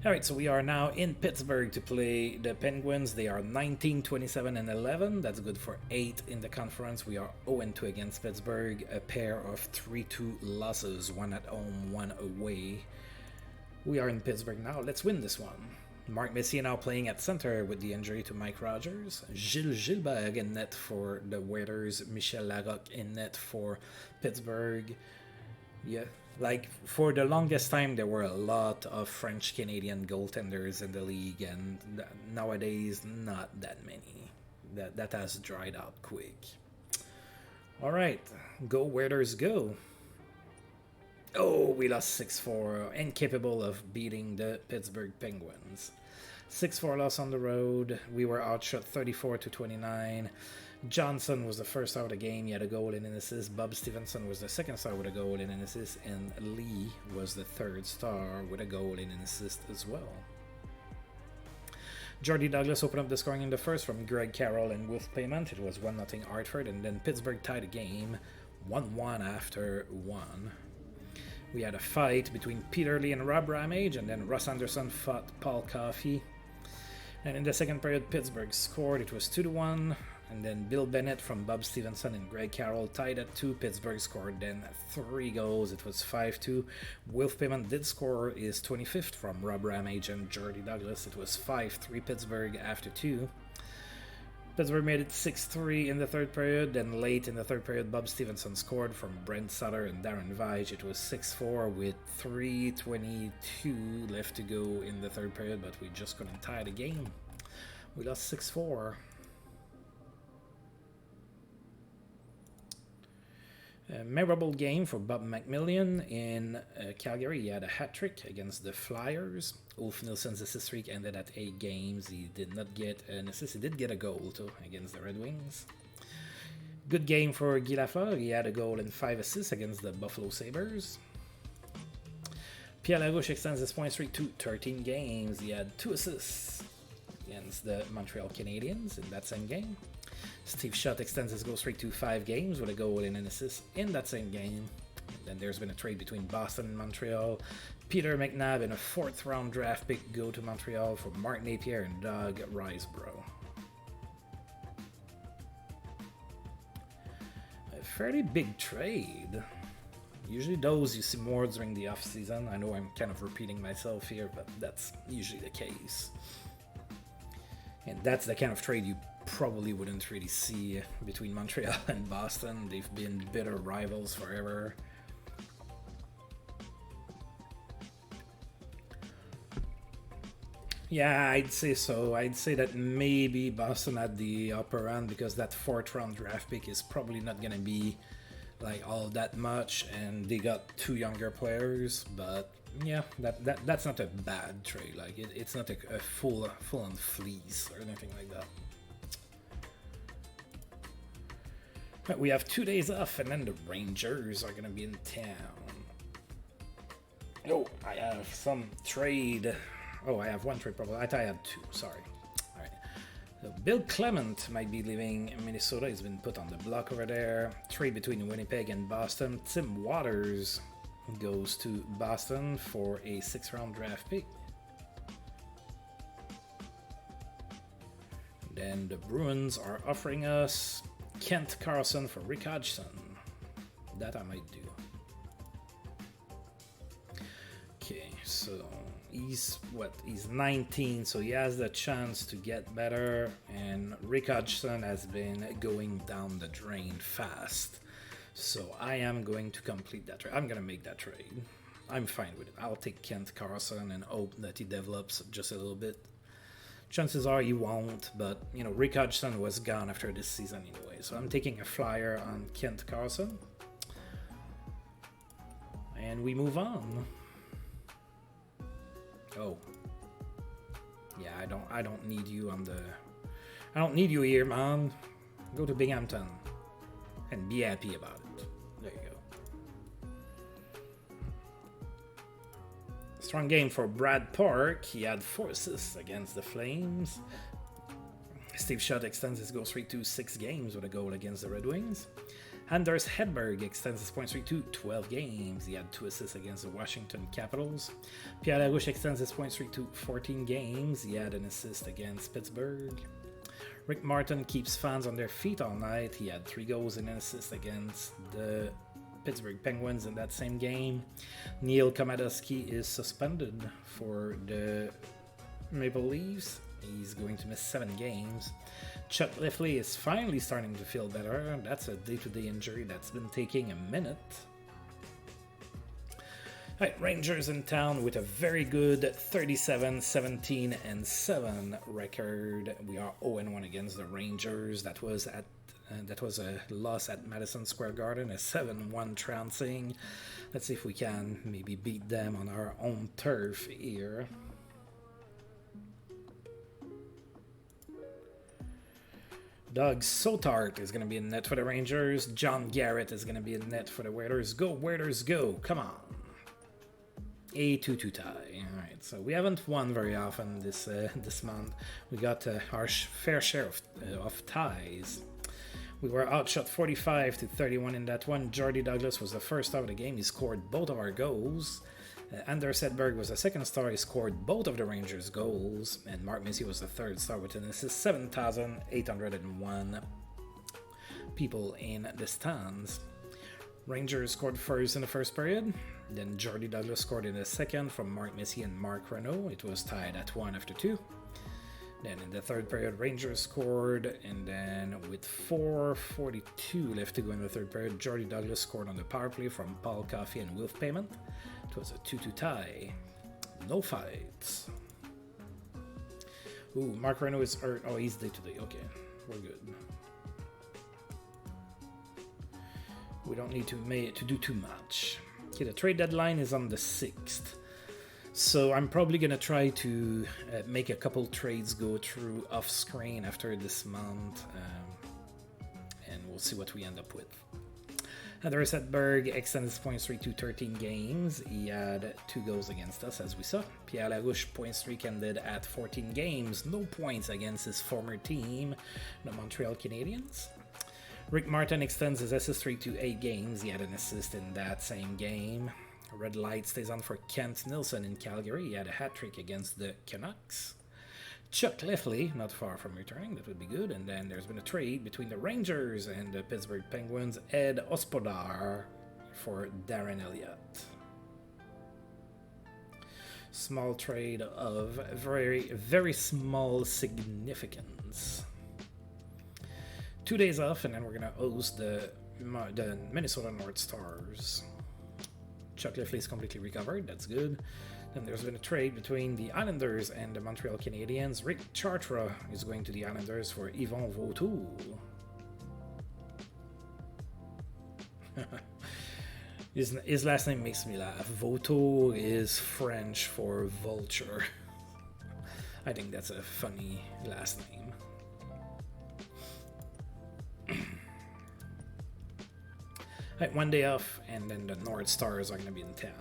Alright, so we are now in Pittsburgh to play the Penguins. They are 19, 27, and 11. That's good for 8 in the conference. We are 0-2 against Pittsburgh. A pair of 3-2 losses, 1 at home, 1 away. We are in Pittsburgh now. Let's win this one. Mark Messier now playing at center with the injury to Mike Rogers. Gilles Gilbert in net for the Whalers. Michel Larocque in net for Pittsburgh. Yeah. Like, for the longest time, there were a lot of French-Canadian goaltenders in the league, and nowadays, not that many. That has dried out quick. All right, go Whalers go. Oh, we lost 6-4, incapable of beating the Pittsburgh Penguins. 6-4 loss on the road. We were outshot 34-29. Johnson was the first star of the game. He had a goal and an assist. Bob Stevenson was the second star with a goal and an assist. And Lee was the third star with a goal and an assist as well. Jordy Douglas opened up the scoring in the first from Greg Carroll and Wilf Payment. It was 1-0 Hartford. And then Pittsburgh tied the game 1-1 after 1. We had a fight between Peter Lee and Rob Ramage. And then Russ Anderson fought Paul Coffey. And in the second period, Pittsburgh scored. It was 2-1. And then Bill Bennett from Bob Stevenson and Greg Carroll tied at 2. Pittsburgh scored then 3 goals. It was 5-2. Wilf Payment did score his 25th from Rob Ramage and Jordy Douglas. It was 5-3 Pittsburgh after 2. Pittsburgh made it 6-3 in the third period. Then late in the third period, Bob Stevenson scored from Brent Sutter and Darren Veitch. It was 6-4 with 3:22 left to go in the third period, but we just couldn't tie the game. We lost 6-4. A memorable game for Bob McMillan in Calgary. He had a hat trick against the Flyers. Ulf Nilsson's assist streak ended at 8 games. He did not get an assist. He did get a goal too against the Red Wings. Good game for Guy Lafleur. He had a goal and 5 assists against the Buffalo Sabres. Pierre Larouche extends his point streak to 13 games. He had 2 assists against the Montreal Canadiens in that same game. Steve Shutt extends his goal streak to 5 games with a goal and an assist in that same game. Then there's been a trade between Boston and Montreal. Peter McNabb and a 4th round draft pick go to Montreal for Mark Napier and Doug Risebrough. A fairly big trade. Usually those you see more during the off season. I know I'm kind of repeating myself here, but that's usually the case. And that's the kind of trade you probably wouldn't really see between Montreal and Boston. They've been bitter rivals forever. Yeah, I'd say so. I'd say that maybe Boston had the upper hand because that 4th round draft pick is probably not going to be like all that much, and they got 2 younger players, but yeah, that's not a bad trade. Like it's not a full on fleece or anything like that. But we have 2 days off, and then the Rangers are gonna be in town. Oh, I have some trade. Oh, I have 1 trade probably. I thought I had 2. Sorry. All right. So Bill Clement might be leaving Minnesota. He's been put on the block over there. Trade between Winnipeg and Boston. Tim Waters goes to Boston for a 6th round draft pick. Then the Bruins are offering us Kent Carlson for Rick Hodgson. That I might do. Okay, so he's 19, so he has the chance to get better, and Rick Hodgson has been going down the drain fast. So I am going to complete that trade. I'm going to make that trade. I'm fine with it. I'll take Kent Carlson and hope that he develops just a little bit. Chances are he won't, but you know, Rick Hodgson was gone after this season anyway. So I'm taking a flyer on Kent Carlson. And we move on. Oh. Yeah, I don't need you on the... I don't need you here, man. Go to Binghamton. And be happy about it. There you go. Strong game for Brad Park. He had 4 assists against the Flames. Steve Shutt extends his goal streak to 6 games with a goal against the Red Wings. Anders Hedberg extends his point streak to 12 games. He had 2 assists against the Washington Capitals. Pierre Larouche extends his point streak to 14 games. He had an assist against Pittsburgh. Rick Martin keeps fans on their feet all night. He had 3 goals and an assist against the Pittsburgh Penguins in that same game. Neil Komadoski is suspended for the Maple Leafs. He's going to miss 7 games. Chuck Liffley is finally starting to feel better. That's a day-to-day injury that's been taking a minute. Right, Rangers in town with a very good 37-17-7 record. We are 0-1 against the Rangers. That was a loss at Madison Square Garden, a 7-1 trouncing. Let's see if we can maybe beat them on our own turf here. Doug Sotart is going to be in net for the Rangers. John Garrett is going to be in net for the Whalers. Go, Whalers, go. Come on. A 2-2 tie. All right, so we haven't won very often this month. We got our fair share of ties. We were outshot 45-31 in that one. Jordy Douglas was the first star of the game. He scored both of our goals. Anders Hedberg was the second star. He scored both of the Rangers' goals. And Mark Messier was the third star with an assist. 7,801 people in the stands. Rangers scored first in the first period. Then Jordy Douglas scored in the second from Mark Messier and Mark Renault. It was tied at 1 after 2. Then in the third period, Rangers scored, and then with 4:42 left to go in the third period, Jordy Douglas scored on the power play from Paul Coffey and Wilf Payment. It was a 2-2 tie. No fights. Ooh, Mark Renault is hurt. Oh, he's day-to-day. Okay, we're good. we don't need to do too much. Okay, the trade deadline is on the 6th. So I'm probably going to try to make a couple trades go through off-screen after this month. And we'll see what we end up with. Anders Edberg extended his point streak to 13 games. He had 2 goals against us, as we saw. Pierre Larouche point streak ended at 14 games. No points against his former team, the Montreal Canadiens. Rick Martin extends his assist streak to 8 games. He had an assist in that same game. Red light stays on for Kent Nilsson in Calgary. He had a hat-trick against the Canucks. Chuck Lefley, not far from returning, that would be good. And then there's been a trade between the Rangers and the Pittsburgh Penguins. Ed Ospodar for Darren Elliott. Small trade of very, very small significance. 2 days off, and then we're going to host the Minnesota North Stars. Chuck Lefley is completely recovered, that's good. Then there's been a trade between the Islanders and the Montreal Canadiens. Rick Chartra is going to the Islanders for Yvon Vautour. His last name makes me laugh. Vautour is French for vulture. I think that's a funny last name. Right, 1 day off, and then the North Stars are going to be in town.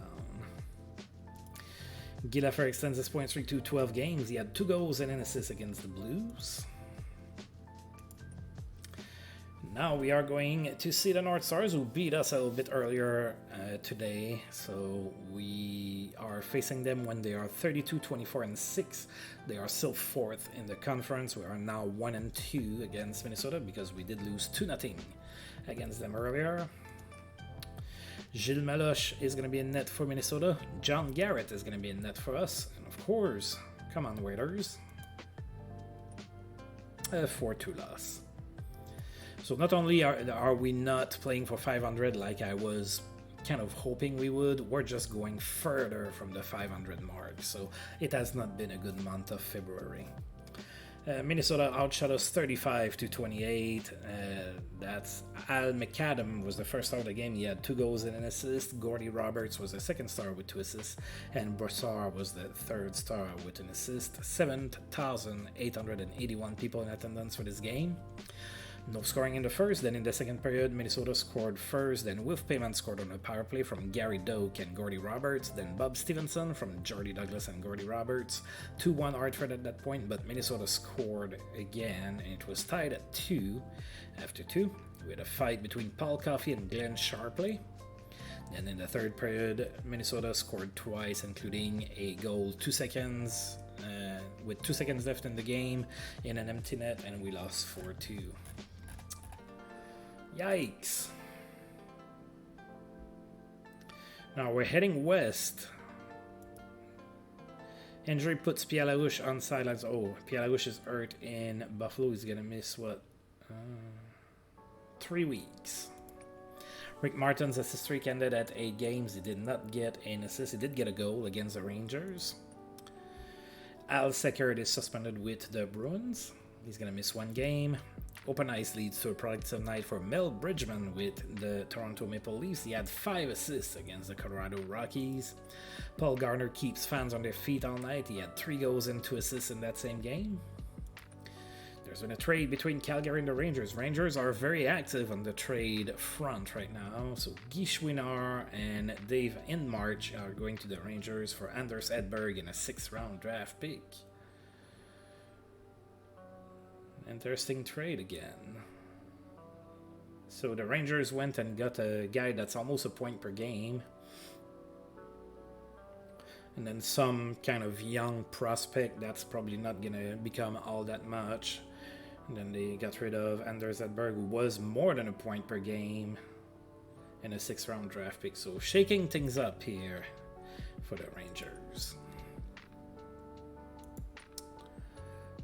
Guy Lafleur extends his point streak to 12 games. He had 2 goals and an assist against the Blues. Now we are going to see the North Stars, who beat us a little bit earlier today. So we are facing them when they are 32-24-6. They are still 4th in the conference. We are now 1-2 against Minnesota because we did lose 2-0 against them earlier. Gilles Meloche is going to be in net for Minnesota. John Garrett is going to be in net for us. And of course, come on, Waiters. 4-2 loss. So not only are we not playing for 500 like I was kind of hoping we would, we're just going further from the 500 mark. So it has not been a good month of February. Minnesota outshot us 35-28. That's Al McAdam was the first star of the game. He had 2 goals and an assist. Gordy Roberts was the second star with 2 assists. And Brossard was the third star with an assist. 7,881 people in attendance for this game. No scoring in the first. Then in the second period, Minnesota scored first. Then Wilf Payman scored on a power play from Gary Doak and Gordy Roberts. Then Bob Stevenson from Jordy Douglas and Gordy Roberts. 2-1 Hartford at that point, but Minnesota scored again, and it was tied at 2 after 2. We had a fight between Paul Coffey and Glenn Sharpley. Then in the third period, Minnesota scored twice, including a goal 2 seconds with 2 seconds left in the game in an empty net, and we lost 4-2. Yikes. Now we're heading west. Injury puts Pierre Larouche on sidelines. Oh, Pierre Larouche is hurt in Buffalo. He's going to miss, 3 weeks. Rick Martin's assist streak ended at 8 games. He did not get an assist. He did get a goal against the Rangers. Al Seckert is suspended with the Bruins. He's going to miss 1 game. Open ice leads to a productive night for Mel Bridgman with the Toronto Maple Leafs. He had 5 assists against the Colorado Rockies. Paul Garner keeps fans on their feet all night. He had 3 goals and 2 assists in that same game. There's been a trade between Calgary and the Rangers. Rangers are very active on the trade front right now. So Guy Chouinard and Dave Inmarch are going to the Rangers for Anders Edberg in a 6th-round draft pick. Interesting trade again. So the Rangers went and got a guy that's almost a point per game. And then some kind of young prospect that's probably not going to become all that much. And then they got rid of Anders Edberg, who was more than a point per game in a 6th-round draft pick. So shaking things up here for the Rangers.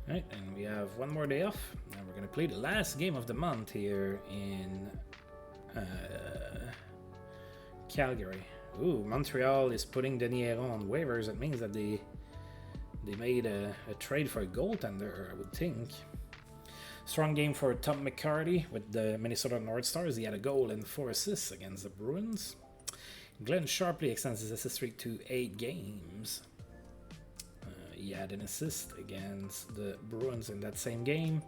Right, and we have 1 more day off, and we're going to play the last game of the month here in Calgary. Ooh, Montreal is putting Denis Héron on waivers. That means that they made a trade for a goaltender, I would think. Strong game for Tom McCarty with the Minnesota North Stars. He had a goal and 4 assists against the Bruins. Glenn Sharpley extends his assist streak to 8 games. He had an assist against the Bruins in that same game.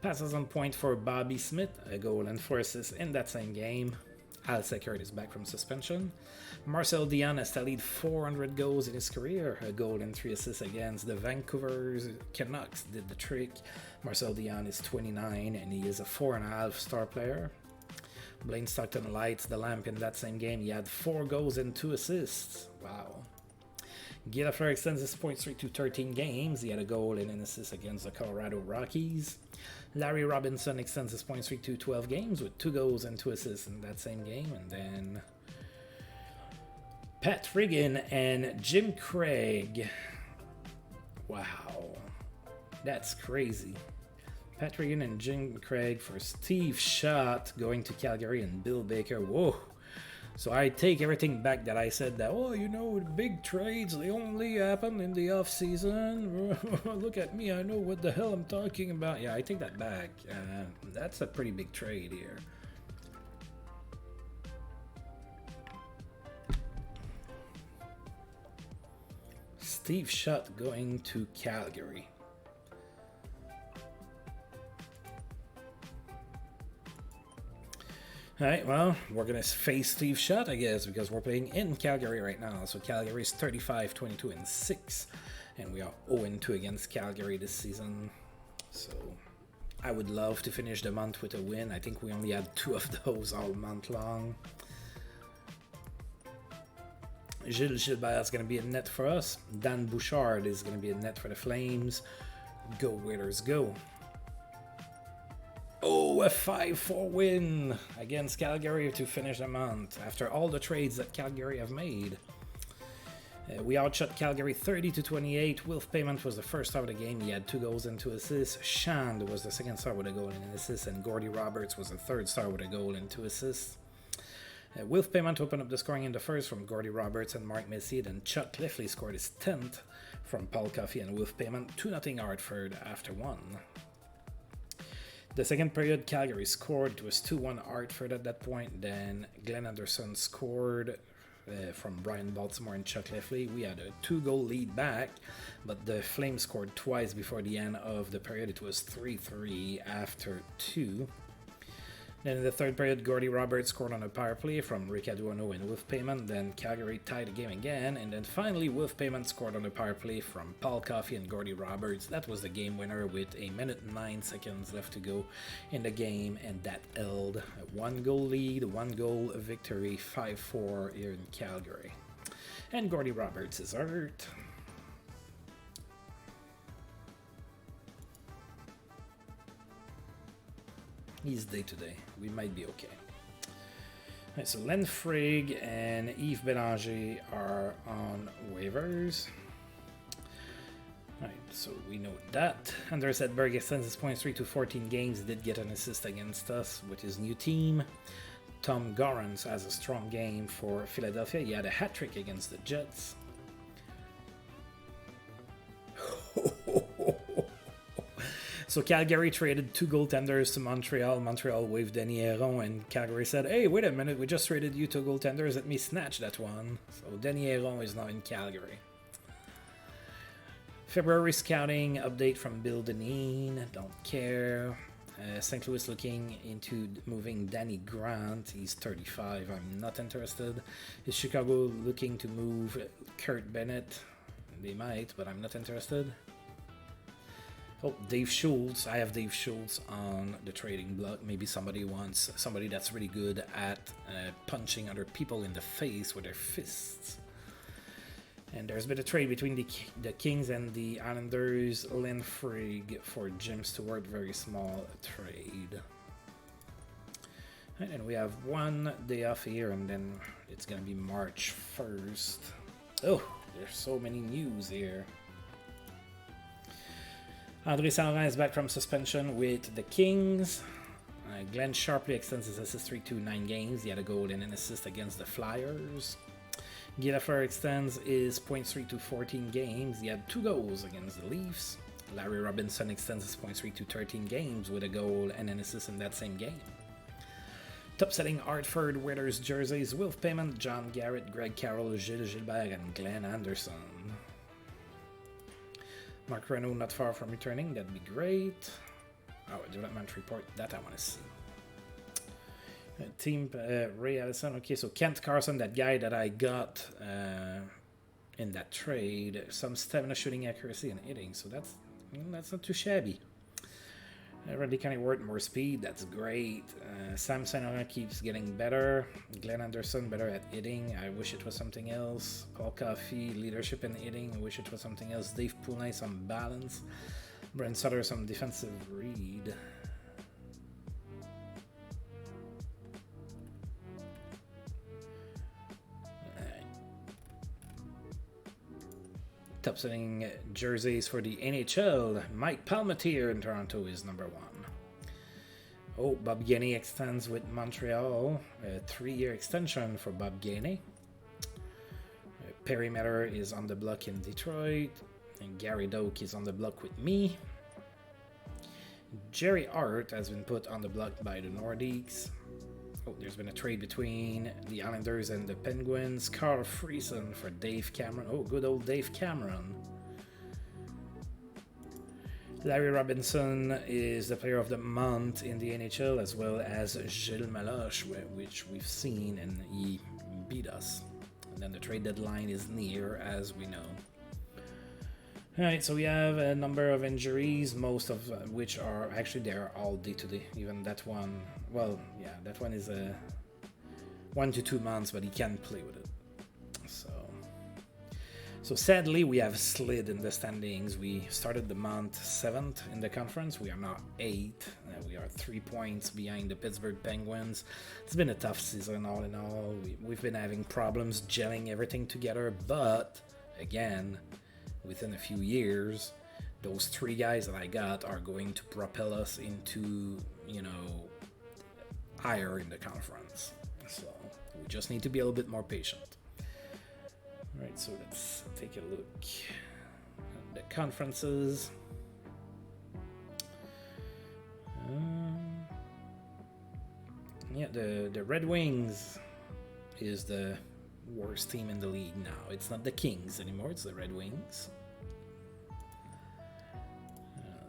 Passes on point for Bobby Smith, a goal and 4 assists in that same game. Al Secured is back from suspension. Marcel Dion has tallied 400 goals in his career, a goal and 3 assists against the Vancouver Canucks did the trick. Marcel Dion is 29 and he is a 4.5 star player. Blaine Stockton lights the lamp in that same game. He had 4 goals and 2 assists. Wow. Guy Lafleur extends his point streak to 13 games. He had a goal and an assist against the Colorado Rockies. Larry Robinson extends his point streak to 12 games with 2 goals and 2 assists in that same game. And then Pat Riggin and Jim Craig. Wow. That's crazy. Pat Riggin and Jim Craig for Steve Schott going to Calgary and Bill Baker. Whoa. So I take everything back that I said that, oh, you know, big trades, they only happen in the off-season. Look at me, I know what the hell I'm talking about. Yeah, I take that back. That's a pretty big trade here. Steve Schott going to Calgary. Alright, well, we're going to face Steve Schott, I guess, because we're playing in Calgary right now. So Calgary is 35-22-6, and we are 0-2 against Calgary this season. So I would love to finish the month with a win. I think we only had 2 of those all month long. Gilles Gilbert is going to be a net for us. Dan Bouchard is going to be a net for the Flames. Go Whalers, go. Oh, a 5-4 win against Calgary to finish the month after all the trades that Calgary have made. We outshot Calgary 30-28. Wilf Payment was the first star of the game. He had 2 goals and 2 assists. Shand was the second star with a goal and an assist, and Gordy Roberts was the third star with a goal and 2 assists. Wilf Payment opened up the scoring in the first from Gordy Roberts and Mark Messier, then Chuck Cliffley scored his 10th from Paul Coffey and Wilf Payment. 2-0 Hartford after 1. The second period, Calgary scored. It was 2-1 Hartford at that point. Then Glenn Anderson scored from Brian Baltimore and Chuck Cliffley. We had a 2-goal lead back, but the Flames scored twice before the end of the period. It was 3-3 after 2. Then in the third period, Gordy Roberts scored on a power play from Rick Aduano and Wilf Payment. Then Calgary tied the game again. And then finally, Wilf Payment scored on a power play from Paul Coffey and Gordy Roberts. That was the game winner with 1 minute and 9 seconds left to go in the game. And that held a 1-goal lead, 1-goal victory, 5-4 here in Calgary. And Gordy Roberts is hurt. He's day-to-day. We might be okay. Right, so Len Frigg and Yves Bélanger are on waivers. Right, so we know that. Anders Edberg extends his point streak to 14 games. He did get an assist against us with his new team. Tom Gorrans has a strong game for Philadelphia. He had a hat-trick against the Jets. So Calgary traded 2 goaltenders to Montreal. Montreal waived Denis Héron, and Calgary said, hey, wait a minute, we just traded you 2 goaltenders, let me snatch that one. So Denis Héron is now in Calgary. February scouting update from Bill Deneen, don't care. St. Louis looking into moving Danny Grant, he's 35, I'm not interested. Is Chicago looking to move Kurt Bennett? They might, but I'm not interested. Oh, Dave Schultz. I have Dave Schultz on the trading block. Maybe somebody wants somebody that's really good at punching other people in the face with their fists. And there's been a trade between the Kings and the Islanders. Len Frigg for Jim Stewart. Very small trade. And then we have 1 day off here, and then it's going to be March 1st. Oh, there's so many news here. André Saint-Laurent is back from suspension with the Kings. Glenn Sharpley extends his assist streak to 9 games. He had a goal and an assist against the Flyers. Guy Lafleur extends his point streak to 14 games. He had 2 goals against the Leafs. Larry Robinson extends his point streak to 13 games with a goal and an assist in that same game. Top-setting Hartford Whalers jerseys, Wilf Payment, John Garrett, Greg Carroll, Gilles Gilbert, and Glenn Anderson. Mark Renault not far from returning, that'd be great. Oh, a development report, that I want to see. Team Ray Allison, okay, so Kent Carson, that guy that I got in that trade, some stamina, shooting accuracy, and hitting, so that's not too shabby. Randy Kennyworth, more speed, that's great. Sam Senora keeps getting better. Glenn Anderson, better at hitting. I wish it was something else. Paul Coffey, leadership in hitting. I wish it was something else. Dave Poulin, some balance. Brent Sutter, some defensive read. Top-setting jerseys for the NHL. Mike Palmateer in Toronto is number 1. Oh, Bob Gainey extends with Montreal. A 3-year extension for Bob Gainey. Perry Meller is on the block in Detroit. And Gary Doak is on the block with me. Jerry Hart has been put on the block by the Nordiques. Oh, there's been a trade between the Islanders and the Penguins. Carl Friesen for Dave Cameron. Oh, good old Dave Cameron. Larry Robinson is the player of the month in the NHL, as well as Gilles Meloche, which we've seen, and he beat us. And then the trade deadline is near, as we know. Alright, so we have a number of injuries, most of which are actually they're all day-to-day. Even that one, well, yeah, that one is 1 to 2 months, but he can play with it. So sadly, we have slid in the standings. We started the month 7th in the conference. We are now 8th. We are 3 points behind the Pittsburgh Penguins. It's been a tough season all in all. We've been having problems gelling everything together, but again, within a few years, those 3 guys that I got are going to propel us into, higher in the conference. So we just need to be a little bit more patient. Alright, so let's take a look at the conferences. Yeah, the Red Wings is the worst team in the league now. It's not the Kings anymore, it's the Red Wings.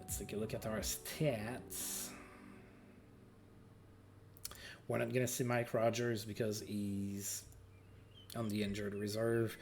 Let's take a look at our stats. We're not going to see Mike Rogers because he's on the injured reserve.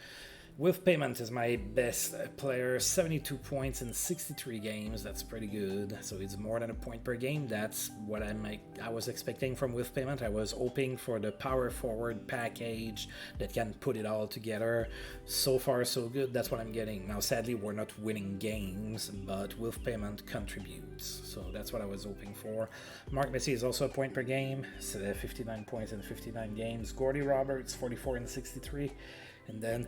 Wilf Payment is my best player, 72 points in 63 games. That's pretty good. So it's more than a point per game. That's what I was expecting from Wilf Payment. I was hoping for the power forward package that can put it all together. So far, so good. That's what I'm getting. Now, sadly, we're not winning games, but Wilf Payment contributes. So that's what I was hoping for. Mark Messier is also a point per game. So 59 points in 59 games. Gordy Roberts, 44 in 63. And then...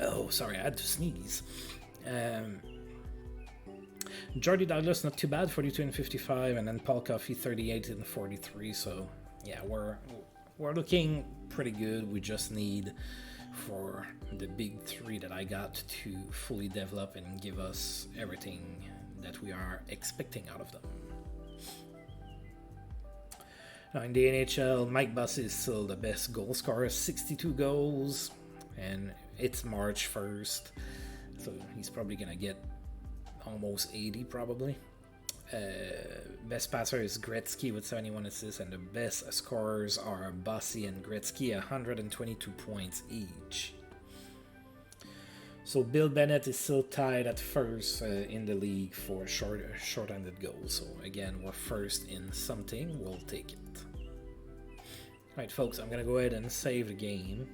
oh, sorry, I had to sneeze. Jordy Douglas, not too bad, 42 and 55, and then Paul Coffey, 38 and 43. So, yeah, we're looking pretty good. We just need for the big 3 that I got to fully develop and give us everything that we are expecting out of them. Now, in the NHL, Mike Bossy is still the best goal scorer, 62 goals, and it's March 1st, so he's probably going to get almost 80 probably. Best passer is Gretzky with 71 assists, and the best scorers are Bossy and Gretzky, 122 points each. So Bill Bennett is still tied at first in the league for short-handed goals. So again, we're first in something, we'll take it. Alright folks, I'm going to go ahead and save the game.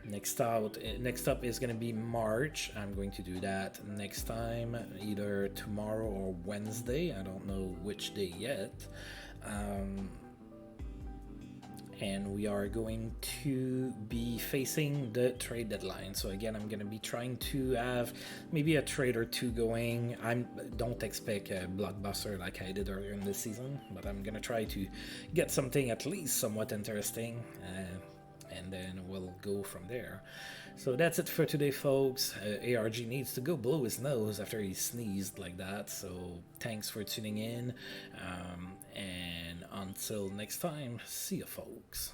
Next up is going to be March. I'm going to do that next time, either tomorrow or Wednesday. I don't know which day yet. And we are going to be facing the trade deadline. So again, I'm going to be trying to have maybe a trade or 2 going. Don't expect a blockbuster like I did earlier in the season, but I'm going to try to get something at least somewhat interesting. And then we'll go from there. So that's it for today, folks. ARG needs to go blow his nose after he sneezed like that. So thanks for tuning in. And until next time, see ya, folks.